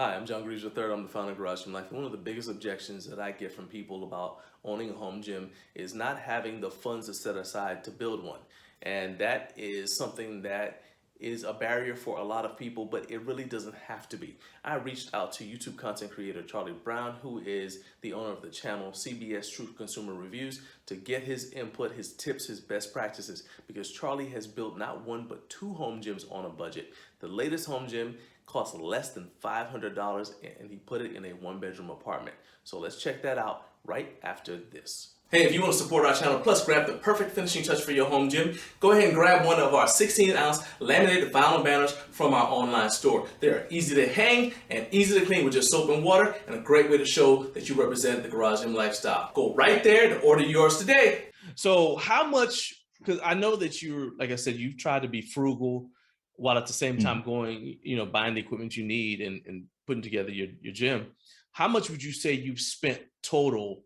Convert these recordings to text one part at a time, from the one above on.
Hi, I'm John Greaves III. I'm the founder of Garage Gym Life. And one of the biggest objections that I get from people about owning a home gym is not having the funds to set aside to build one. And that is something that is a barrier for a lot of people, but it really doesn't have to be. I reached out to YouTube content creator Charlie Brown, who is the owner of the channel CBS Truth Consumer Reviews, to get his input, his tips, his best practices, because Charlie has built not one but two home gyms on a budget. The latest home gym cost less than $500 and he put it in a one-bedroom apartment. So let's check that out right after this. Hey, if you want to support our channel, plus grab the perfect finishing touch for your home gym, go ahead and grab one of our 16-ounce laminated vinyl banners from our online store. They are easy to hang and easy to clean with just soap and water, and a great way to show that you represent the Garage Gym lifestyle. Go right there to order yours today. So how much, because I know that you're, like I said, you've tried to be frugal while at the same time going, buying the equipment you need and putting together your gym. How much would you say you've spent total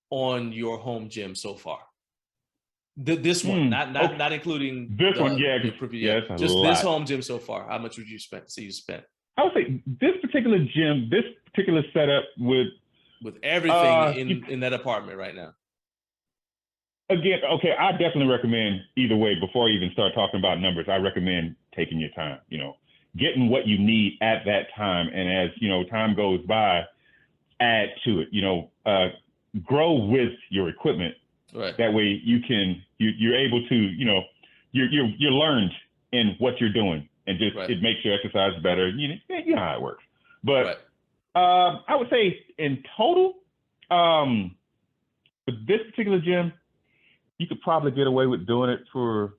on your home gym so far? This one, not including this one, yeah, it's just lot. This home gym so far. How much would you spend? So you spent? I would say this particular gym, this particular setup with everything in that apartment right now. Again, okay, I definitely recommend either way. Before I even start talking about numbers, I recommend taking your time. Getting what you need at that time, and as time goes by, add to it. Grow with your equipment. Right. That way you're able to you're learned in what you're doing, and just it makes your exercise better. You know how it works. But I would say in total, with this particular gym, you could probably get away with doing it for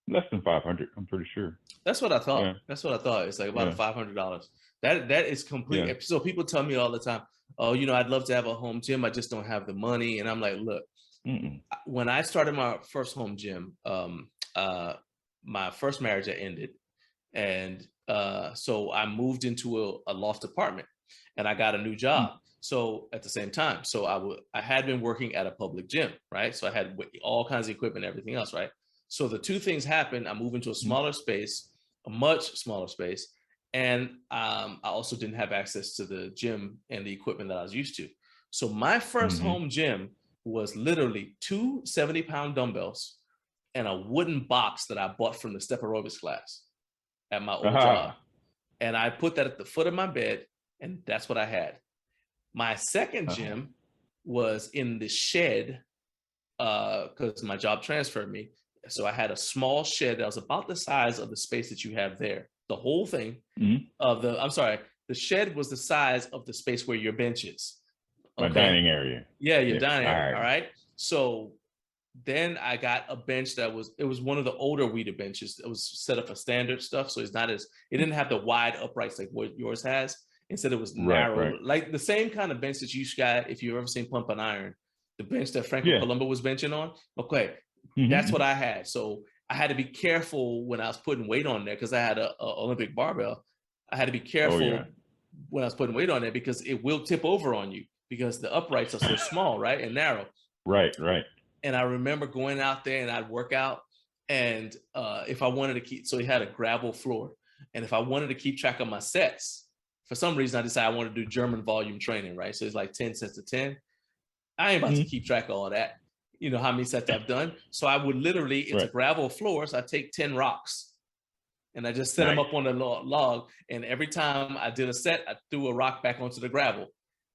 less than $500. I'm pretty sure. That's what I thought. Yeah. That's what I thought. It's like about $500. That is complete. Yeah. So people tell me all the time, oh, I'd love to have a home gym. I just don't have the money. And I'm like, look, when I started my first home gym, my first marriage had ended. And so I moved into a loft apartment and I got a new job. So at the same time, so I had been working at a public gym, right? So I had all kinds of equipment, everything else, right? So the two things happened. I moved into a smaller space, a much smaller space. And I also didn't have access to the gym and the equipment that I was used to. So my first home gym was literally two 70-pound dumbbells and a wooden box that I bought from the step aerobics class at my old job. And I put that at the foot of my bed, and that's what I had. My second gym was in the shed because my job transferred me. So I had a small shed that was about the size of the space that you have there. The whole thing the shed was the size of the space where your bench is. Okay? My dining area. Yeah, your dining area. All right. So then I got a bench it was one of the older Weeder benches. It was set up for standard stuff. So it didn't have the wide uprights like what yours has. Instead, it was narrow, like the same kind of bench that you got if you've ever seen Pump and Iron, the bench that Franco Columbu was benching on. Okay, that's what I had. So I had to be careful when I was putting weight on there because I had a Olympic barbell. I had to be careful when I was putting weight on there because it will tip over on you because the uprights are so small, right, and narrow. Right. And I remember going out there and I'd work out, and if I wanted to keep, so he had a gravel floor, and if I wanted to keep track of my sets. For some reason, I decided I want to do German volume training, right? So it's like 10 sets of 10. I ain't about to keep track of all that. You know how many sets I've done. So I would literally, it's a gravel floor, so I take 10 rocks and I just set them up on the log. And every time I did a set, I threw a rock back onto the gravel.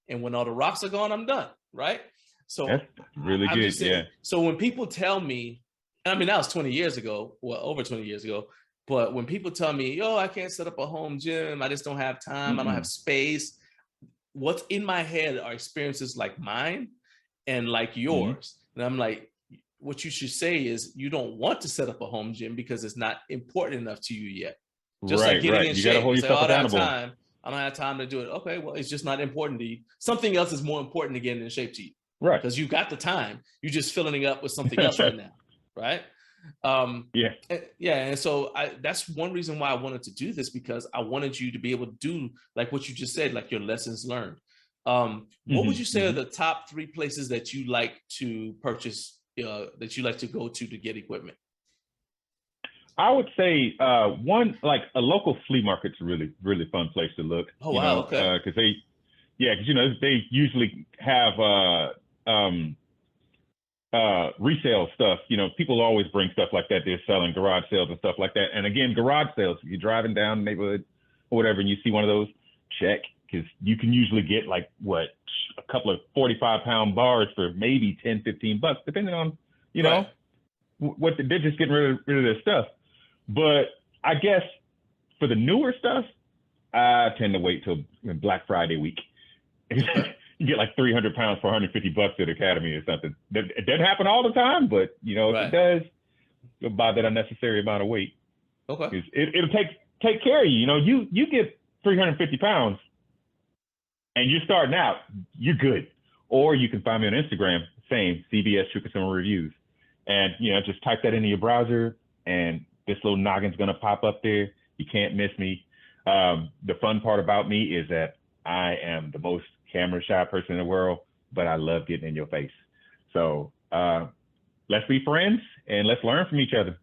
And when all the rocks are gone, I'm done, right? So that's really good, saying, So when people tell me, I mean, that was 20 years ago, well, over 20 years ago. But when people tell me, yo, I can't set up a home gym, I just don't have time, I don't have space, what's in my head are experiences like mine and like yours. And I'm like, what you should say is you don't want to set up a home gym because it's not important enough to you yet. Just like getting in shape. Gotta hold yourself accountable. I don't have time to do it. Okay, well, it's just not important to you. Something else is more important to getting in shape to you. Right. Because you got the time. You're just filling it up with something else right now. Right. And so that's one reason why I wanted to do this, because I wanted you to be able to do like what you just said, like your lessons learned. What would you say are the top 3 places that you like to purchase, that you like to go to get equipment? I would say one like a local flea market's a really really fun place to look. Oh, wow. Okay. Because they yeah, because they usually have resale stuff. People always bring stuff like that. They're selling garage sales and stuff like that. And again, garage sales. If you're driving down the neighborhood or whatever, and you see one of those, check because you can usually get like what a couple of 45-pound bars for maybe 10, $15, depending on Right. what they're just getting rid of their stuff. But I guess for the newer stuff, I tend to wait till Black Friday week. Okay. You get like 300 pounds for $150 at Academy or something. It doesn't happen all the time, but if it Right. does, you'll buy that unnecessary amount of weight. Okay. Because it'll take care of you. You get 350 pounds and you're starting out, you're good. Or you can find me on Instagram, same CBS True Consumer Reviews, and just type that into your browser, and this little noggin's gonna pop up there. You can't miss me. The fun part about me is that I am the most camera shy person in the world, but I love getting in your face. So let's be friends and let's learn from each other.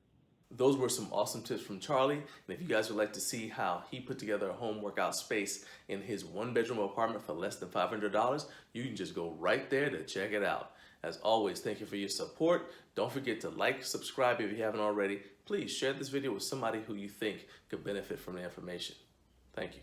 Those were some awesome tips from Charlie. And if you guys would like to see how he put together a home workout space in his one-bedroom apartment for less than $500, you can just go right there to check it out. As always, thank you for your support. Don't forget to like, subscribe if you haven't already. Please share this video with somebody who you think could benefit from the information. Thank you.